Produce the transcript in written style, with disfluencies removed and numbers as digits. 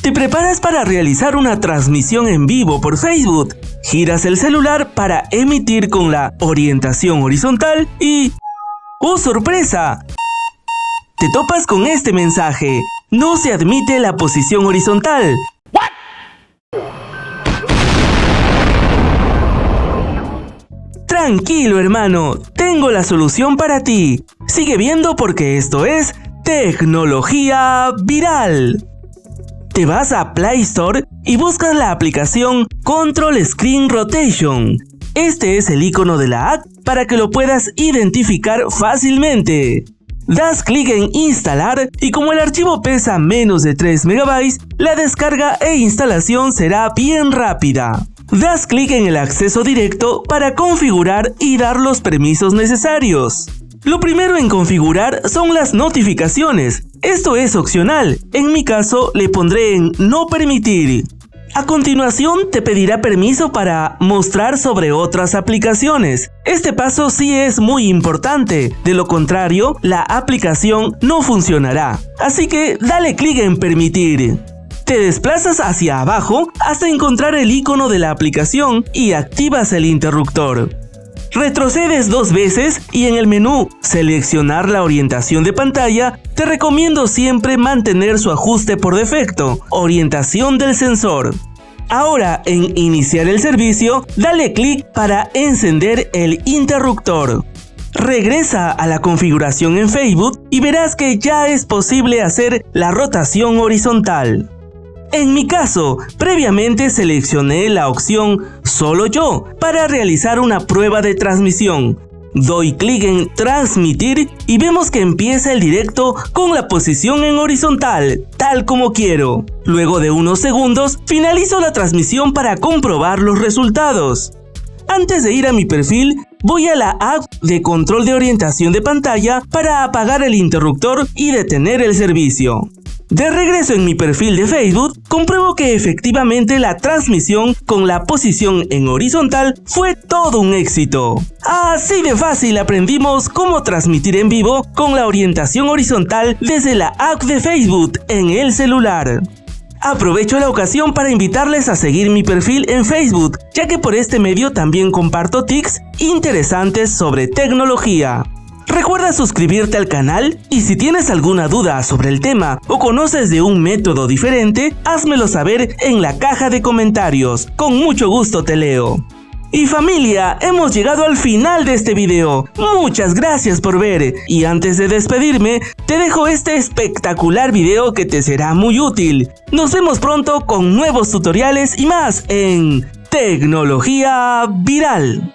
Te preparas para realizar una transmisión en vivo por Facebook. Giras el celular para emitir con la orientación horizontal y... ¡oh, sorpresa! Te topas con este mensaje. No se admite la posición horizontal. Tranquilo, hermano, tengo la solución para ti. Sigue viendo porque esto es Tecnología Viral. Te vas a Play Store y buscas la aplicación Control Screen Rotation. Este es el icono de la app para que lo puedas identificar fácilmente. Das clic en instalar y como el archivo pesa menos de 3 MB, la descarga e instalación será bien rápida. Das clic en el acceso directo para configurar y dar los permisos necesarios. Lo primero en configurar son las notificaciones. Esto es opcional, en mi caso le pondré en no permitir. A continuación te pedirá permiso para mostrar sobre otras aplicaciones. Este paso sí es muy importante, de lo contrario la aplicación no funcionará. Así que dale clic en permitir. Te desplazas hacia abajo hasta encontrar el icono de la aplicación y activas el interruptor. Retrocedes 2 veces y en el menú Seleccionar la orientación de pantalla, te recomiendo siempre mantener su ajuste por defecto, orientación del sensor. Ahora en Iniciar el servicio, dale clic para encender el interruptor. Regresa a la configuración en Facebook y verás que ya es posible hacer la rotación horizontal. En mi caso, previamente seleccioné la opción Solo yo para realizar una prueba de transmisión. Doy clic en Transmitir y vemos que empieza el directo con la posición en horizontal, tal como quiero. Luego de unos segundos, finalizo la transmisión para comprobar los resultados. Antes de ir a mi perfil, voy a la app de control de orientación de pantalla para apagar el interruptor y detener el servicio. De regreso en mi perfil de Facebook, compruebo que efectivamente la transmisión con la posición en horizontal fue todo un éxito. Así de fácil aprendimos cómo transmitir en vivo con la orientación horizontal desde la app de Facebook en el celular. Aprovecho la ocasión para invitarles a seguir mi perfil en Facebook, ya que por este medio también comparto tips interesantes sobre tecnología. Recuerda suscribirte al canal y si tienes alguna duda sobre el tema o conoces de un método diferente, házmelo saber en la caja de comentarios. Con mucho gusto te leo. Y familia, hemos llegado al final de este video. Muchas gracias por ver. Y antes de despedirme, te dejo este espectacular video que te será muy útil. Nos vemos pronto con nuevos tutoriales y más en Tecnología Viral.